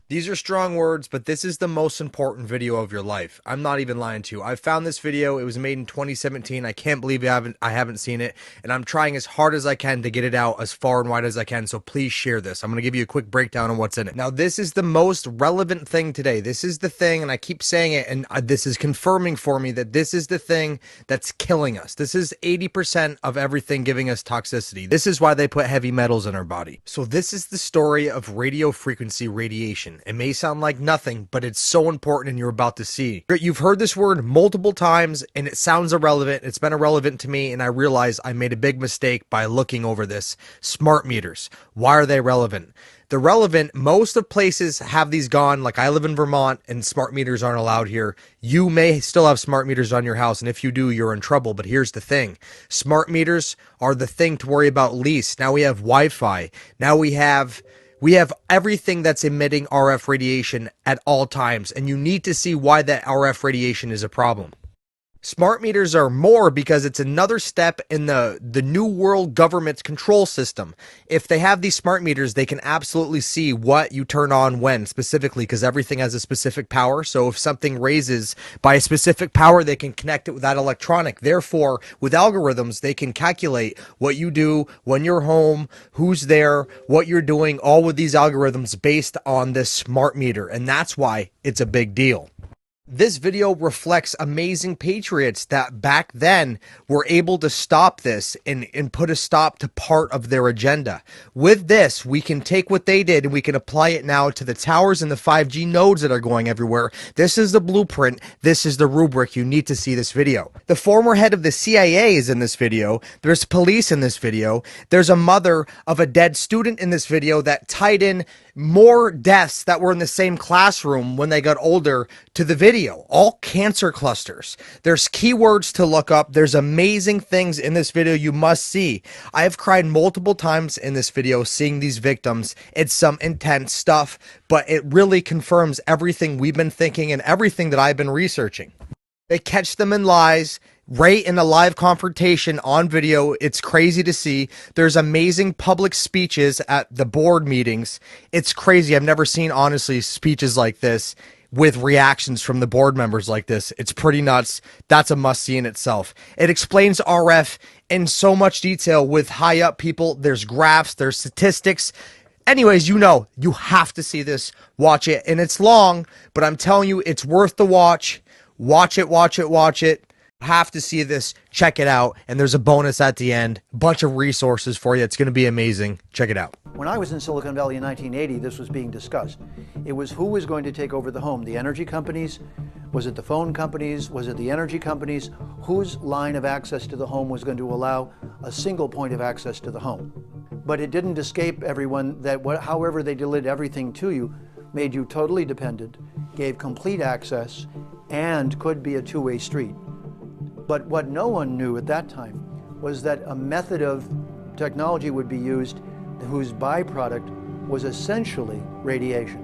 These are strong words, but this is the most important video of your life. I'm not even lying to you. I found this video. It was made in 2017. I can't believe I haven't seen it, and I'm trying as hard as I can to get it out as far and wide as I can. So please share this. I'm going to give you a quick breakdown on what's in it. Now, this is the most relevant thing today. This is the thing, and I keep saying it, and this is confirming for me that this is the thing that's killing us. This is 80% of everything giving us toxicity. This is why they put heavy metals in our body. So this is the story of radio frequency radiation. It may sound like nothing, but it's so important, and you're about to see. You've heard this word multiple times, and it sounds irrelevant. It's been irrelevant to me, and I realize I made a big mistake by looking over this. Smart meters. Why are they relevant? They're relevant. Most of places have these gone. Like, I live in Vermont, and smart meters aren't allowed here. You may still have smart meters on your house, and if you do, you're in trouble. But here's the thing. Smart meters are the thing to worry about least. Now we have Wi-Fi. Now we have everything that's emitting RF radiation at all times, and you need to see why that RF radiation is a problem. Smart meters are more because it's another step in the new world government's control system. If they have these smart meters, they can absolutely see what you turn on when, specifically, because everything has a specific power. So if something raises by a specific power, they can connect it with that electronic. Therefore, with algorithms, they can calculate what you do when you're home, who's there, what you're doing, all with these algorithms based on this smart meter. And that's why it's a big deal. This video reflects amazing patriots that back then were able to stop this and put a stop to part of their agenda. With this, we can take what they did and we can apply it now to the towers and the 5G nodes that are going everywhere. This is the blueprint. This is the rubric. You need to see this video. The former head of the CIA is in this video. There's police in this video. There's a mother of a dead student in this video that tied in more deaths that were in the same classroom when they got older to the video. All cancer clusters. There's keywords to look up. There's amazing things in this video you must see. I have cried multiple times in this video seeing these victims. It's some intense stuff, but it really confirms everything we've been thinking and everything that I've been researching. They catch them in lies. Right in a live confrontation on video. It's crazy to see. There's amazing public speeches at the board meetings. It's crazy. I've never seen, honestly, speeches like this with reactions from the board members like this. It's pretty nuts. That's a must-see in itself. It explains RF in so much detail with high-up people. There's graphs. There's statistics. Anyways, you have to see this. Watch it. And it's long, but I'm telling you, it's worth the watch. Watch it, watch it, watch it. Have to see this. Check it out. And there's a bonus at the end. A bunch of resources for you. It's going to be amazing. Check it out. When I was in Silicon Valley in 1980, this was being discussed. It was who was going to take over the home. The energy companies? Was it the phone companies? Was it the energy companies? Whose line of access to the home was going to allow a single point of access to the home? But it didn't escape everyone that however they delivered everything to you, made you totally dependent, gave complete access, and could be a two-way street. But what no one knew at that time was that a method of technology would be used whose byproduct was essentially radiation.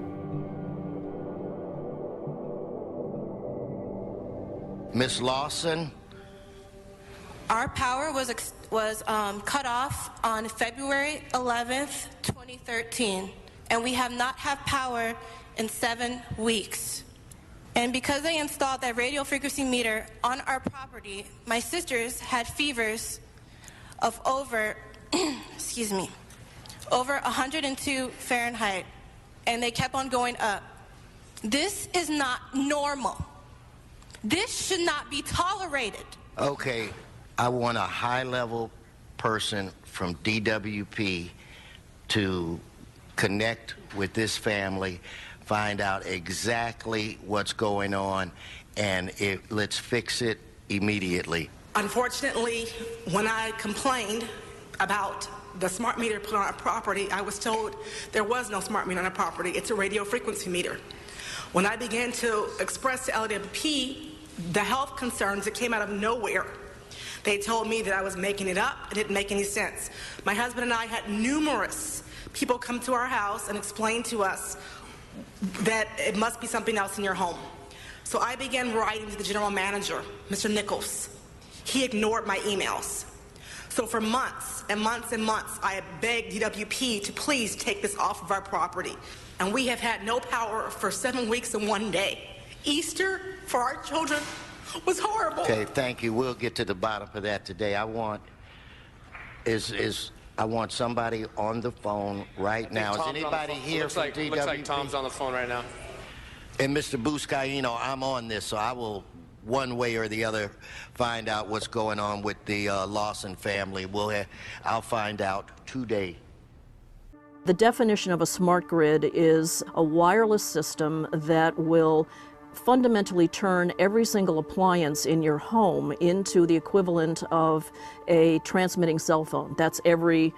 Ms. Lawson? Our power was cut off on February 11th, 2013, and we have not had power in 7 weeks. And because they installed that radio frequency meter on our property, my sisters had fevers of over, over 102 Fahrenheit, and they kept on going up. This is not normal. This should not be tolerated. Okay, I want a high-level person from DWP to connect with this family, find out exactly what's going on, and let's fix it immediately. Unfortunately, when I complained about the smart meter put on our property, I was told there was no smart meter on our property. It's a radio frequency meter. When I began to express to LWP the health concerns that came out of nowhere, they told me that I was making it up. It didn't make any sense. My husband and I had numerous people come to our house and explain to us that it must be something else in your home. So I began writing to the general manager, Mr. Nichols. He ignored my emails. So for months and months and months, I have begged DWP to please take this off of our property. And we have had no power for 7 weeks and 1 day. Easter for our children was horrible. Okay, thank you. We'll get to the bottom of that today. I want somebody on the phone right now. Is anybody here from DWP? Looks like Tom's on the phone right now. And Mr. Buscaino, I'm on this, so I will, one way or the other, find out what's going on with the Lawson family. I'll find out today. The definition of a smart grid is a wireless system that will fundamentally turn every single appliance in your home into the equivalent of a transmitting cell phone. That's every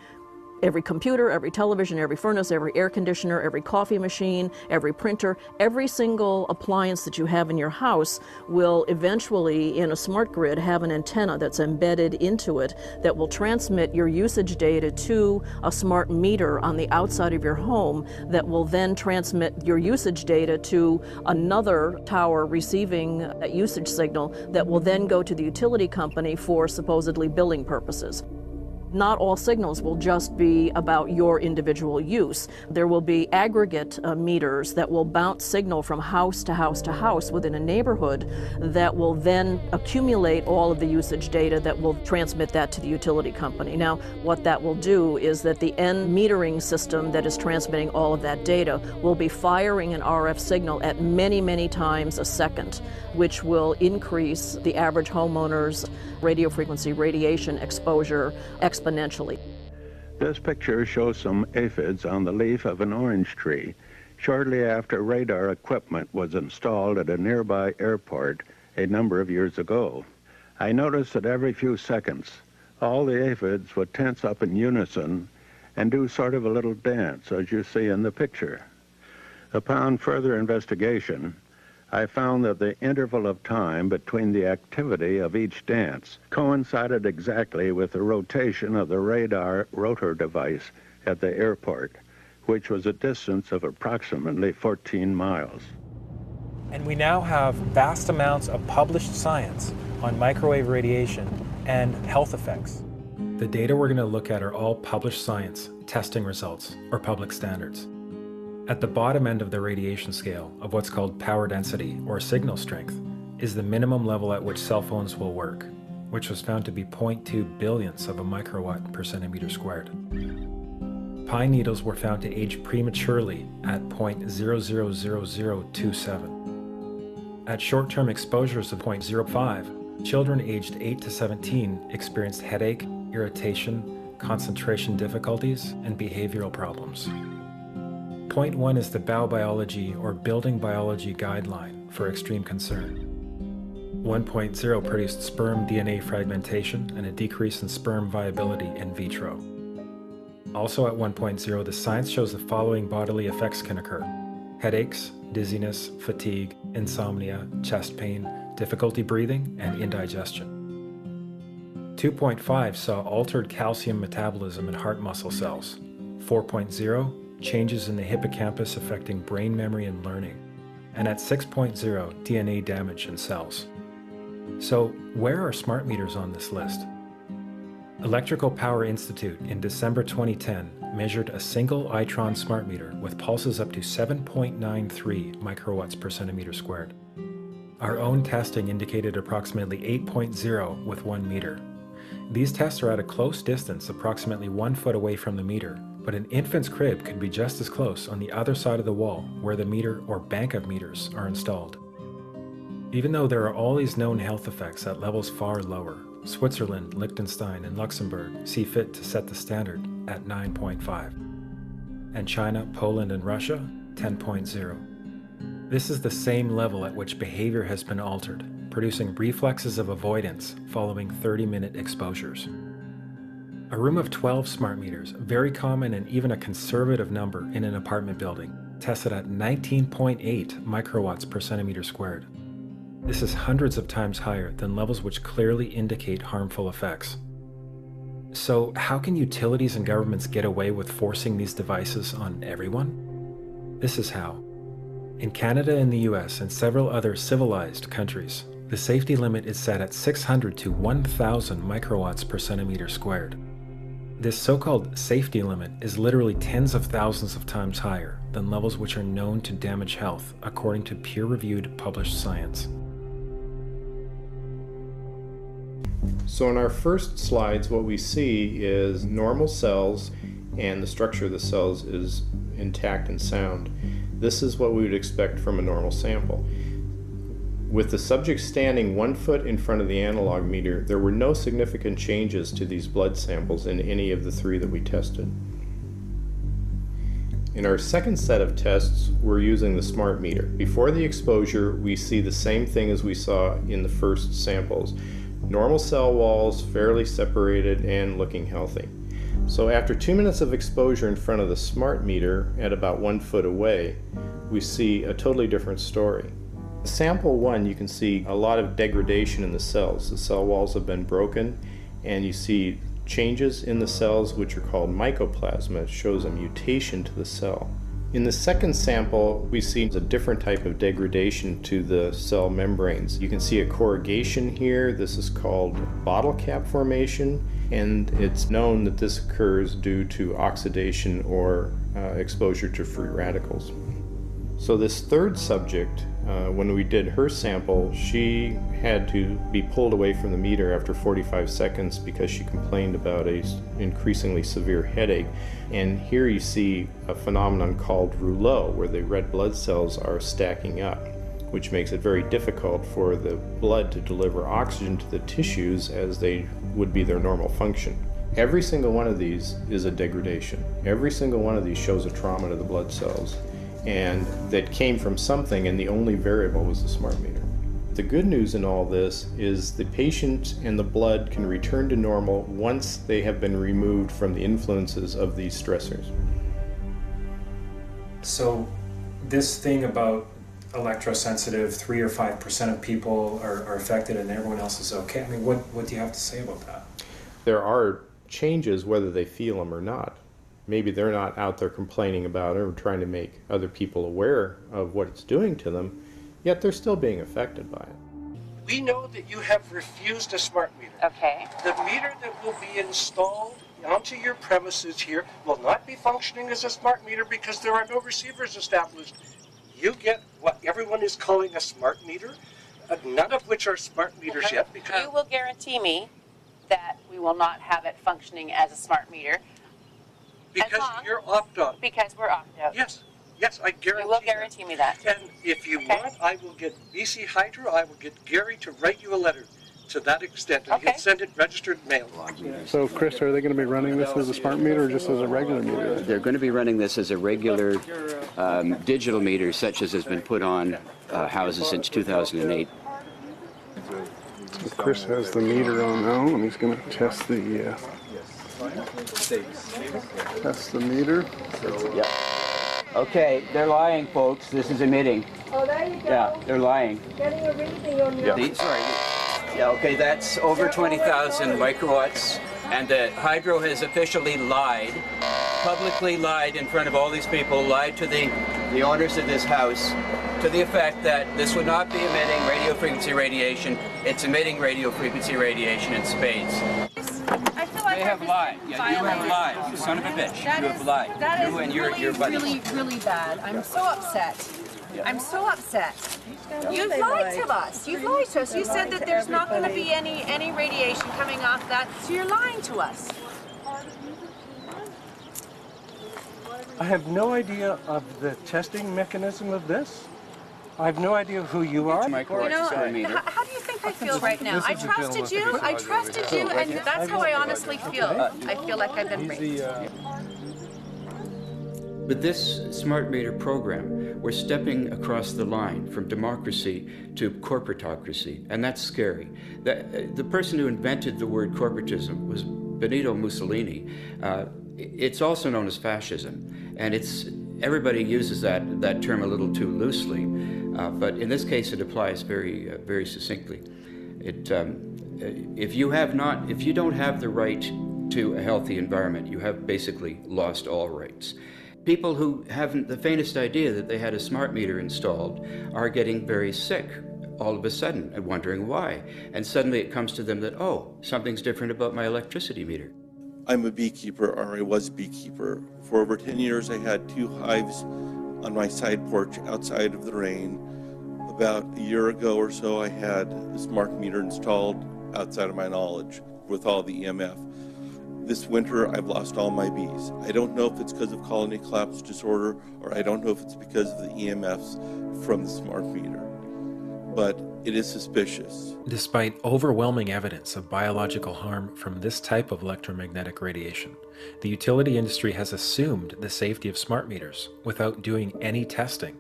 computer, every television, every furnace, every air conditioner, every coffee machine, every printer, every single appliance that you have in your house will eventually, in a smart grid, have an antenna that's embedded into it that will transmit your usage data to a smart meter on the outside of your home that will then transmit your usage data to another tower receiving a usage signal that will then go to the utility company for supposedly billing purposes. Not all signals will just be about your individual use. There will be aggregate meters that will bounce signal from house to house to house within a neighborhood that will then accumulate all of the usage data that will transmit that to the utility company. Now, what that will do is that the end metering system that is transmitting all of that data will be firing an RF signal at many, many times a second, which will increase the average homeowner's radio frequency radiation exposure exponentially. This picture shows some aphids on the leaf of an orange tree shortly after radar equipment was installed at a nearby airport a number of years ago. I noticed that every few seconds, all the aphids would tense up in unison and do sort of a little dance, as you see in the picture. Upon further investigation, I found that the interval of time between the activity of each dance coincided exactly with the rotation of the radar rotor device at the airport, which was a distance of approximately 14 miles. And we now have vast amounts of published science on microwave radiation and health effects. The data we're going to look at are all published science, testing results, or public standards. At the bottom end of the radiation scale of what's called power density or signal strength is the minimum level at which cell phones will work, which was found to be 0.2 billionths of a microwatt per centimeter squared. Pine needles were found to age prematurely at 0.000027. At short-term exposures of 0.05, children aged 8 to 17 experienced headache, irritation, concentration difficulties, and behavioral problems. 0.1 is the biobiology or building biology guideline for extreme concern. 1.0 produced sperm DNA fragmentation and a decrease in sperm viability in vitro. Also at 1.0, the science shows the following bodily effects can occur: headaches, dizziness, fatigue, insomnia, chest pain, difficulty breathing, and indigestion. 2.5 saw altered calcium metabolism in heart muscle cells. 4.0, changes in the hippocampus affecting brain memory and learning. And at 6.0, DNA damage in cells. So where are smart meters on this list? Electrical Power Institute in December 2010 measured a single Itron smart meter with pulses up to 7.93 microwatts per centimeter squared. Our own testing indicated approximately 8.0 with 1 meter. These tests are at a close distance, approximately 1 foot away from the meter, but an infant's crib could be just as close on the other side of the wall where the meter or bank of meters are installed. Even though there are all these known health effects at levels far lower, Switzerland, Liechtenstein, and Luxembourg see fit to set the standard at 9.5. And China, Poland, and Russia, 10.0. This is the same level at which behavior has been altered, producing reflexes of avoidance following 30-minute exposures. A room of 12 smart meters, very common and even a conservative number in an apartment building, tested at 19.8 microwatts per centimeter squared. This is hundreds of times higher than levels which clearly indicate harmful effects. So how can utilities and governments get away with forcing these devices on everyone? This is how. In Canada and the US and several other civilized countries, The safety limit is set at 600 to 1,000 microwatts per centimeter squared. This so-called safety limit is literally tens of thousands of times higher than levels which are known to damage health, according to peer-reviewed published science. So in our first slides, what we see is normal cells, and the structure of the cells is intact and sound. This is what we would expect from a normal sample. With the subject standing 1 foot in front of the analog meter, there were no significant changes to these blood samples in any of the 3 that we tested. In our second set of tests, we're using the smart meter. Before the exposure, we see the same thing as we saw in the first samples. Normal cell walls, fairly separated and looking healthy. So after 2 minutes of exposure in front of the smart meter at about 1 foot away, we see a totally different story. Sample 1, you can see a lot of degradation in the cells. The cell walls have been broken, and you see changes in the cells which are called mycoplasma. It shows a mutation to the cell. In the second sample, we see a different type of degradation to the cell membranes. You can see a corrugation here. This is called bottle cap formation, and it's known that this occurs due to oxidation or exposure to free radicals. So this third subject, when we did her sample, she had to be pulled away from the meter after 45 seconds because she complained about an increasingly severe headache. And here you see a phenomenon called rouleau, where the red blood cells are stacking up, which makes it very difficult for the blood to deliver oxygen to the tissues as they would be their normal function. Every single one of these is a degradation. Every single one of these shows a trauma to the blood cells, and that came from something, and the only variable was the smart meter. The good news in all this is the patient and the blood can return to normal once they have been removed from the influences of these stressors. So this thing about electrosensitive, 3 or 5% of people are affected and everyone else is okay, I mean, what do you have to say about that? There are changes whether they feel them or not. Maybe they're not out there complaining about it or trying to make other people aware of what it's doing to them, yet they're still being affected by it. We know that you have refused a smart meter. Okay. The meter that will be installed onto your premises here will not be functioning as a smart meter because there are no receivers established. You get what everyone is calling a smart meter, none of which are smart meters yet. Because you will guarantee me that we will not have it functioning as a smart meter. Because you're opt-out. Because we're opt-out. Yes, I guarantee. You will guarantee me that. And if you want, I will get BC Hydro, I will get Gary to write you a letter to that extent, and you can send it registered mail. So, Chris, are they going to be running this as a smart meter or just as a regular meter? They're going to be running this as a regular digital meter, such as has been put on houses since 2008. So Chris has the meter on now, and he's going to test the meter. Yeah. Okay, they're lying, folks. This is emitting. Oh, there you go. Yeah, they're lying. Getting a reading on your... Yeah, okay, that's over 20,000 microwatts, and the hydro has officially lied, publicly lied in front of all these people, lied to the owners of this house, to the effect that this would not be emitting radio frequency radiation. It's emitting radio frequency radiation in spades. I feel like they have lied. Yeah, you have lied. You son of a bitch. You have lied. That you is and your buddies. really bad. I'm so upset. I'm so upset. You've lied to us. You've lied to us. You said that there's not going to be any radiation coming off that, so you're lying to us. I have no idea of the testing mechanism of this. I have no idea who you are. You know, how do you think I feel right now? I trusted you, and that's how I honestly feel. I feel like I've been raped. With this smart meter program, we're stepping across the line from democracy to corporatocracy, and that's scary. The person who invented the word corporatism was Benito Mussolini. It's also known as fascism, and everybody uses that term a little too loosely, but in this case it applies very succinctly. If you don't have the right to a healthy environment, you have basically lost all rights. People who haven't the faintest idea that they had a smart meter installed are getting very sick all of a sudden and wondering why. And suddenly it comes to them that, oh, something's different about my electricity meter. I'm a beekeeper, or I was beekeeper. For over 10 years, I had 2 hives on my side porch outside of the rain. About a year ago or so, I had a smart meter installed outside of my knowledge with all the EMF. This winter, I've lost all my bees. I don't know if it's because of colony collapse disorder, or I don't know if it's because of the EMFs from the smart meter, but it is suspicious. Despite overwhelming evidence of biological harm from this type of electromagnetic radiation, the utility industry has assumed the safety of smart meters without doing any testing.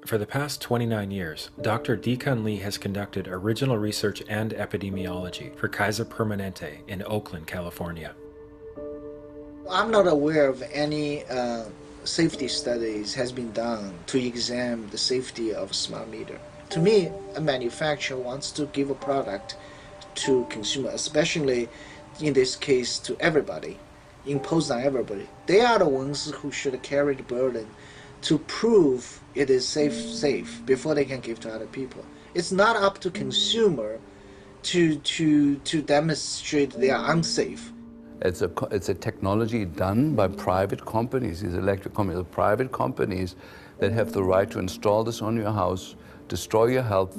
For the past 29 years, Dr. Dekan Lee has conducted original research and epidemiology for Kaiser Permanente in Oakland, California. I'm not aware of any safety studies has been done to examine the safety of a smart meter. To me, a manufacturer wants to give a product to consumer, especially in this case to everybody, imposed on everybody. They are the ones who should carry the burden to prove it is safe before they can give to other people. It's not up to consumer to demonstrate they are unsafe. It's a technology done by private companies. These electric companies are private companies that have the right to install this on your house, destroy your health,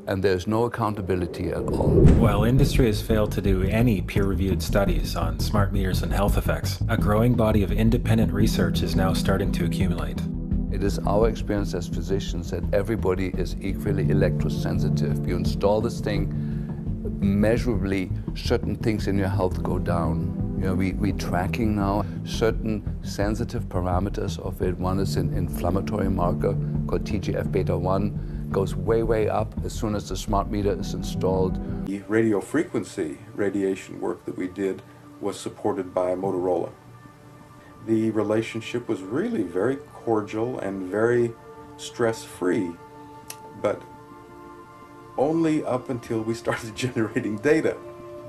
and there's no accountability at all. While industry has failed to do any peer-reviewed studies on smart meters and health effects, a growing body of independent research is now starting to accumulate. It is our experience as physicians that everybody is equally electrosensitive. You install this thing, measurably certain things in your health go down. You know, we're tracking now certain sensitive parameters of it. One is an inflammatory marker called TGF-beta1, goes way up as soon as the smart meter is installed. The radio frequency radiation work that we did was supported by Motorola. The relationship was really very cordial and very stress-free, but only up until we started generating data.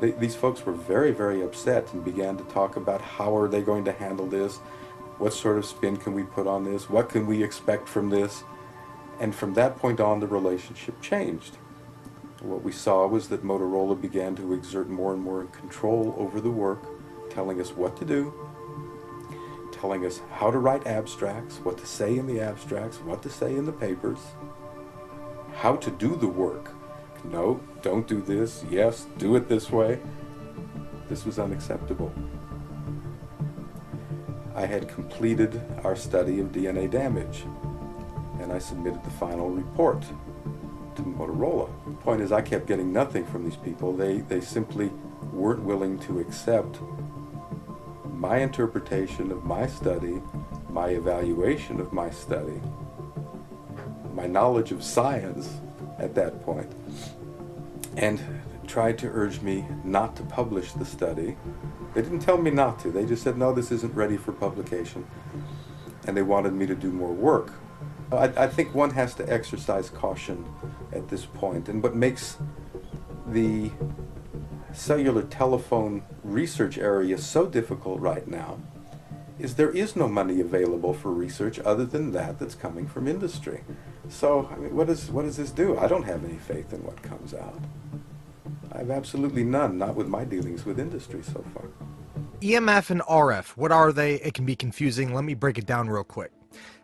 These folks were very upset and began to talk about how are they going to handle this, what sort of spin can we put on this, what can we expect from this, and from that point on the relationship changed. What we saw was that Motorola began to exert more and more control over the work, telling us what to do, telling us how to write abstracts, what to say in the abstracts, what to say in the papers, how to do the work. No, don't do this. Yes, do it this way. This was unacceptable. I had completed our study of DNA damage, and I submitted the final report to Motorola. The point is, I kept getting nothing from these people. They simply weren't willing to accept my interpretation of my study, my evaluation of my study, my knowledge of science at that point, and tried to urge me not to publish the study. They didn't tell me not to. They just said, no, this isn't ready for publication. And they wanted me to do more work. I think one has to exercise caution at this point. And what makes the cellular telephone research area so difficult right now is there is no money available for research other than that's coming from industry. So, I mean, what does this do? I don't have any faith in what comes out. I have absolutely none, not with my dealings with industry so far. EMF and RF, what are they? It can be confusing. Let me break it down real quick.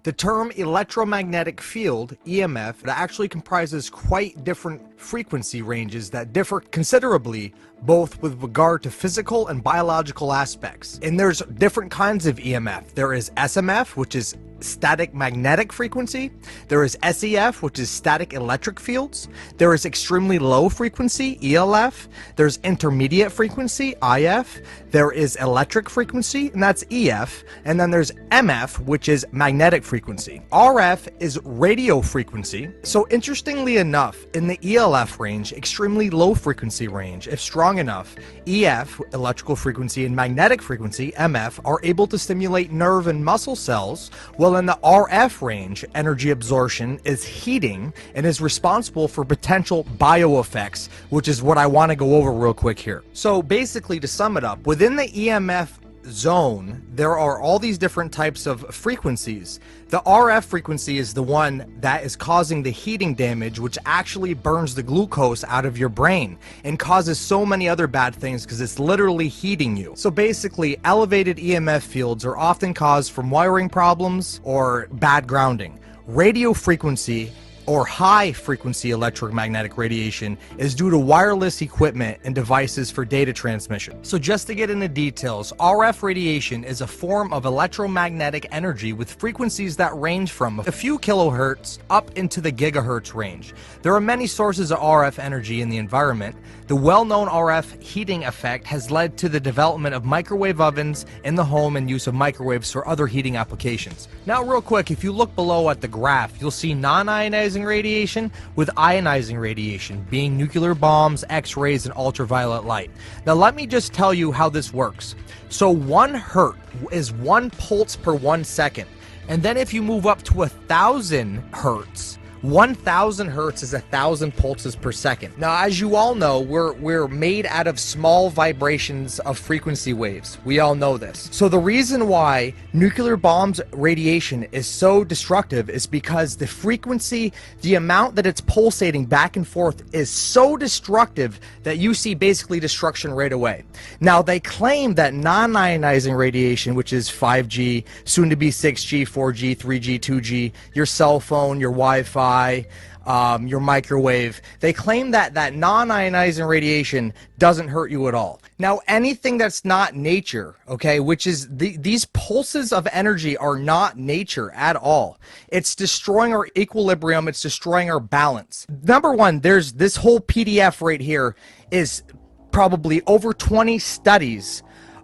The term electromagnetic field, EMF, actually comprises quite different frequency ranges that differ considerably both with regard to physical and biological aspects. And there's different kinds of EMF. There is SMF, which is static magnetic frequency. There is SEF, which is static electric fields. There is extremely low frequency, ELF. There's intermediate frequency, IF. There is electric frequency, and that's EF. And then there's MF, which is magnetic frequency. RF is radio frequency. So interestingly enough, in the ELF range, extremely low frequency range, if strong enough, EF, electrical frequency, and magnetic frequency, MF, are able to stimulate nerve and muscle cells, while in the RF range, energy absorption is heating and is responsible for potential bioeffects, which is what I want to go over real quick here. So basically, to sum it up, within the EMF zone, there are all these different types of frequencies. The RF frequency is the one that is causing the heating damage, which actually burns the glucose out of your brain and causes so many other bad things because it's literally heating you. So basically, elevated EMF fields are often caused from wiring problems or bad grounding. Radio frequency or high frequency electromagnetic radiation is due to wireless equipment and devices for data transmission. So just to get into details, RF radiation is a form of electromagnetic energy with frequencies that range from a few kilohertz up into the gigahertz range. There are many sources of RF energy in the environment. The well-known RF heating effect has led to the development of microwave ovens in the home and use of microwaves for other heating applications. Now real quick, if you look below at the graph, you'll see non-ionizing radiation with ionizing radiation, being nuclear bombs, X-rays, and ultraviolet light. Now let me just tell you how this works. So 1 hertz is 1 pulse per 1 second. And then if you move up to 1,000 hertz, 1,000 hertz is 1,000 pulses per second. Now, as you all know, we're made out of small vibrations of frequency waves. We all know this. So the reason why nuclear bombs radiation is so destructive is because the frequency, the amount that it's pulsating back and forth is so destructive that you see basically destruction right away. Now, they claim that non-ionizing radiation, which is 5G, soon to be 6G, 4G, 3G, 2G, your cell phone, your Wi-Fi, your microwave, they claim that non-ionizing radiation doesn't hurt you at all. Now, anything that's not nature, okay, which is these pulses of energy are not nature at all. It's destroying our equilibrium, it's destroying our balance. Number one, there's this whole PDF right here is probably over 20 studies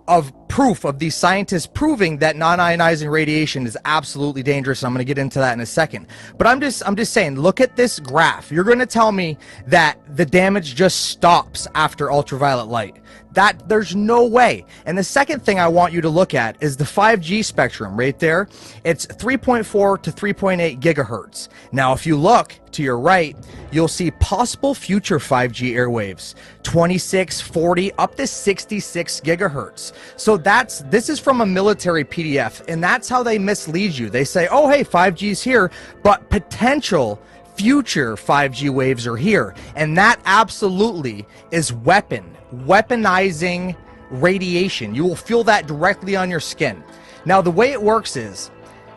of proof of these scientists proving that non-ionizing radiation is absolutely dangerous. I'm going to get into that in a second. But I'm just saying, look at this graph. You're going to tell me that the damage just stops after ultraviolet light. That there's no way. And the second thing I want you to look at is the 5G spectrum right there. It's 3.4 to 3.8 gigahertz. Now, if you look to your right, you'll see possible future 5G airwaves, 26, 40, up to 66 gigahertz. So this is from a military PDF, and that's how they mislead you. They say, oh, hey, 5G's here, but potential future 5G waves are here. And that absolutely is weaponizing radiation. You will feel that directly on your skin. Now, the way it works is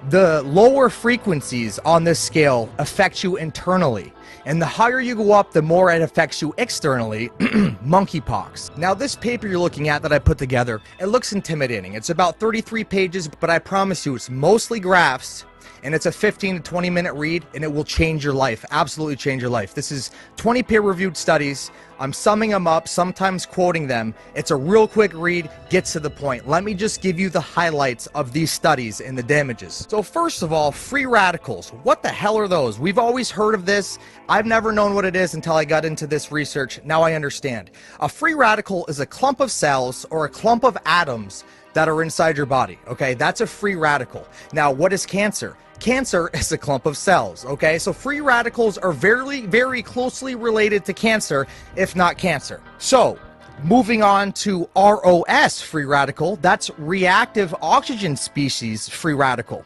the lower frequencies on this scale affect you internally. And the higher you go up, the more it affects you externally. Monkeypox. Now, this paper you're looking at that I put together, it looks intimidating. It's about 33 pages, but I promise you it's mostly graphs, and it's a 15 to 20 minute read, and it will change your life, absolutely change your life. This is 20 peer-reviewed studies. I'm summing them up, sometimes quoting them. It's a real quick read, gets to the point. Let me just give you the highlights of these studies and the damages. So first of all, free radicals. What the hell are those? We've always heard of this. I've never known what it is until I got into this research. Now I understand. A free radical is a clump of cells or a clump of atoms that are inside your body, okay? That's a free radical. Now, what is cancer? Cancer is a clump of cells, okay? So free radicals are very, very closely related to cancer, if not cancer. So, moving on to ROS free radical, that's reactive oxygen species free radical.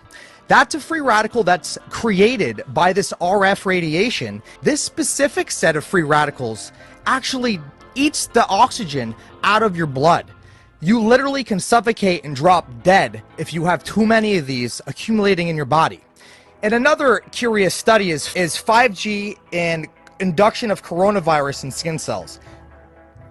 That's a free radical that's created by this RF radiation. This specific set of free radicals actually eats the oxygen out of your blood. You literally can suffocate and drop dead if you have too many of these accumulating in your body. And another curious study is 5G and induction of coronavirus in skin cells.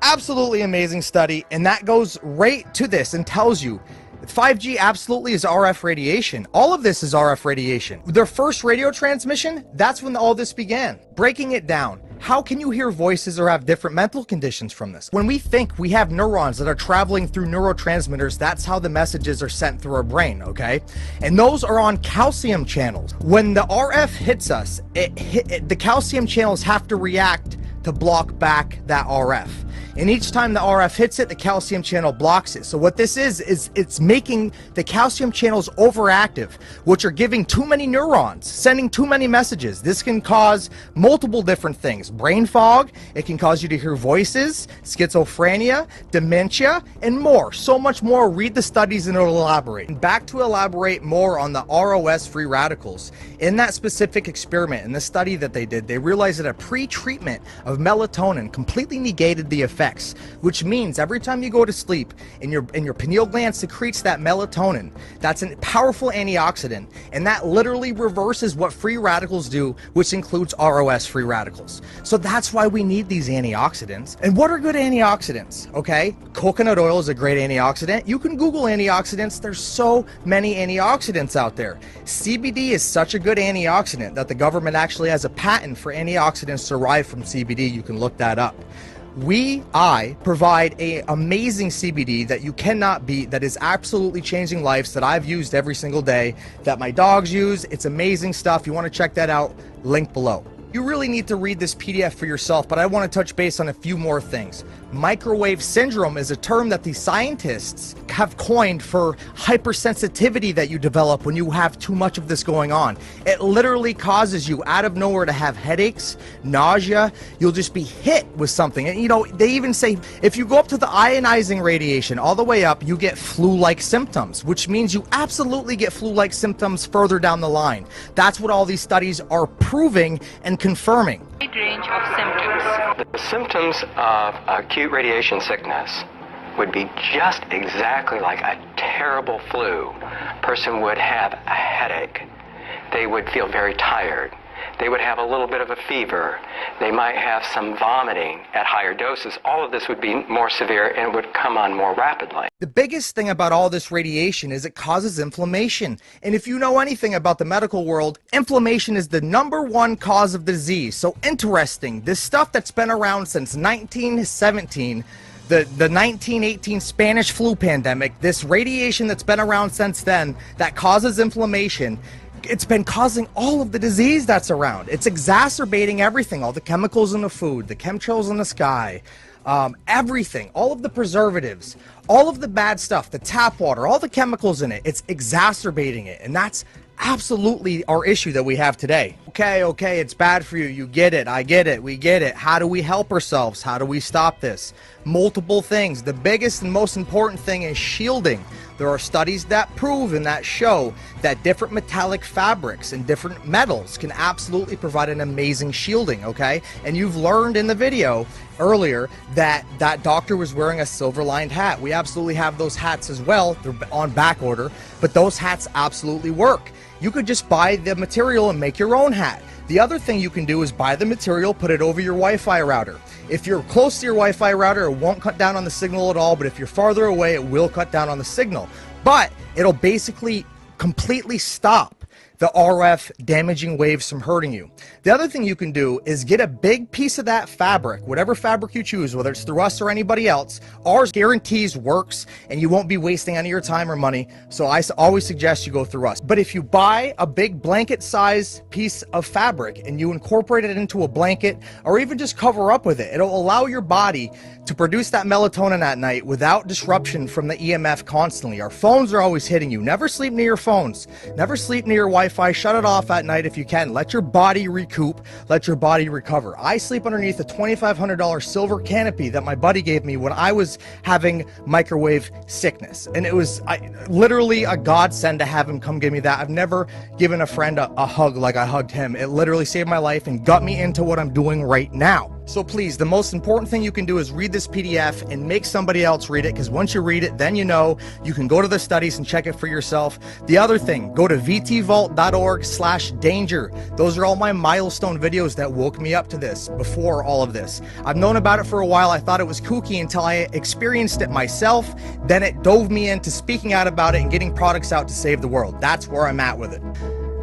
Absolutely amazing study, and that goes right to this and tells you 5G absolutely is RF radiation. All of this is RF radiation. Their first radio transmission, that's when all this began. Breaking it down, how can you hear voices or have different mental conditions from this? When we think, we have neurons that are traveling through neurotransmitters. That's how the messages are sent through our brain, okay? And those are on calcium channels. When the RF hits us, the calcium channels have to react to block back that RF. And each time the RF hits it, the calcium channel blocks it. So what this is it's making the calcium channels overactive, which are giving too many neurons, sending too many messages. This can cause multiple different things. Brain fog, it can cause you to hear voices, schizophrenia, dementia, and more. So much more. Read the studies and it'll elaborate. And back to elaborate more on the ROS free radicals. In that specific experiment, in the study that they did, they realized that a pre-treatment of melatonin completely negated the effects, which means every time you go to sleep and your pineal gland secretes that melatonin, that's a powerful antioxidant, and that literally reverses what free radicals do, which includes ROS free radicals. So that's why we need these antioxidants. And what are good antioxidants? Okay, coconut oil is a great antioxidant. You can Google antioxidants. There's so many antioxidants out there. CBD is such a good antioxidant that the government actually has a patent for antioxidants derived from CBD. You can look that up. I provide a amazing CBD that you cannot beat, that is absolutely changing lives, that I've used every single day, that my dogs use. It's amazing stuff. You want to check that out, link below. You really need to read this PDF for yourself, but I want to touch base on a few more things. Microwave syndrome is a term that the scientists have coined for hypersensitivity that you develop when you have too much of this going on. It literally causes you out of nowhere to have headaches, nausea. You'll just be hit with something. And you know, they even say if you go up to the ionizing radiation all the way up, you get flu-like symptoms, which means you absolutely get flu-like symptoms further down the line. That's what all these studies are proving and confirming. Range of symptoms. The symptoms of acute radiation sickness would be just exactly like a terrible flu. Person would have a headache. They would feel very tired. They would have a little bit of a fever. They might have some vomiting at higher doses. All of this would be more severe and would come on more rapidly. The biggest thing about all this radiation is it causes inflammation. And if you know anything about the medical world, inflammation is the #1 cause of disease. So interesting, this stuff that's been around since 1917, the 1918 Spanish flu pandemic, this radiation that's been around since then that causes inflammation, it's been causing all of the disease that's around. It's exacerbating everything, all the chemicals in the food, the chemtrails in the sky, everything, all of the preservatives, all of the bad stuff, the tap water, all the chemicals in it, it's exacerbating it. And that's absolutely our issue that we have today. Okay, it's bad for you. You get it. I get it. We get it. How do we help ourselves? How do we stop this? Multiple things. The biggest and most important thing is shielding. There are studies that prove and that show that different metallic fabrics and different metals can absolutely provide an amazing shielding, okay? And you've learned in the video earlier that that doctor was wearing a silver-lined hat. We absolutely have those hats as well. They're on back order, but those hats absolutely work. You could just buy the material and make your own hat. The other thing you can do is buy the material, put it over your Wi-Fi router. If you're close to your Wi-Fi router, it won't cut down on the signal at all, but if you're farther away, it will cut down on the signal. But it'll basically completely stop the RF damaging waves from hurting you. The other thing you can do is get a big piece of that fabric, whatever fabric you choose, whether it's through us or anybody else. Ours guarantees works and you won't be wasting any of your time or money, so I always suggest you go through us. But if you buy a big blanket size piece of fabric and you incorporate it into a blanket or even just cover up with it, it'll allow your body to produce that melatonin at night without disruption from the EMF constantly. Our phones are always hitting you. Never sleep near your phones. Never sleep near your Wi-Fi. Shut it off at night if you can. Let your body recoup. Let your body recover. I sleep underneath a $2,500 silver canopy that my buddy gave me when I was having microwave sickness. And it was literally a godsend to have him come give me that. I've never given a friend a hug like I hugged him. It literally saved my life and got me into what I'm doing right now. So please, the most important thing you can do is read this PDF and make somebody else read it, because once you read it, then you know. You can go to the studies and check it for yourself. The other thing, go to vtvault.org/danger. Those are all my milestone videos that woke me up to this before all of this. I've known about it for a while. I thought it was kooky until I experienced it myself. Then it dove me into speaking out about it and getting products out to save the world. That's where I'm at with it.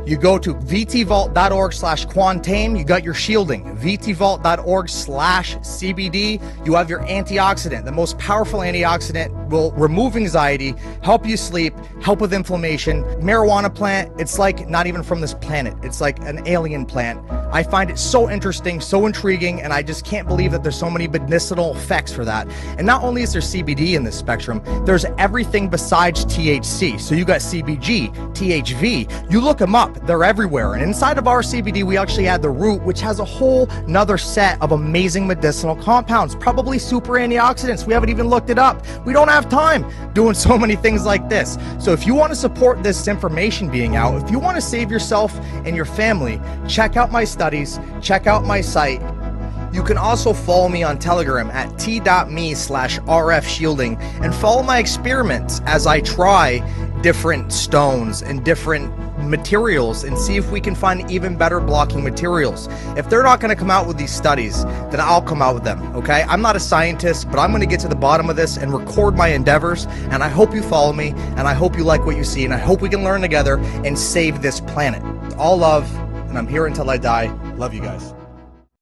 You go to vtvault.org/quantame, you got your shielding. vtvault.org/CBD, you have your antioxidant, the most powerful antioxidant will remove anxiety, help you sleep, help with inflammation. Marijuana plant, it's like not even from this planet. It's like an alien plant. I find it so interesting, so intriguing, and I just can't believe that there's so many medicinal effects for that. And not only is there CBD in this spectrum, there's everything besides THC. So you got CBG, THV, you look them up, they're everywhere. And inside of our CBD, we actually add the root, which has a whole nother set of amazing medicinal compounds, probably super antioxidants. We haven't even looked it up. We don't have time doing so many things like this. So if you want to support this information being out, if you want to save yourself and your family, check out my studies, check out my site. You can also follow me on Telegram at t.me/rfshielding and follow my experiments as I try different stones and different materials and see if we can find even better blocking materials. If they're not going to come out with these studies, then I'll come out with them, okay? I'm not a scientist, but I'm going to get to the bottom of this and record my endeavors, and I hope you follow me, and I hope you like what you see, and I hope we can learn together and save this planet. All love, and I'm here until I die. Love you guys.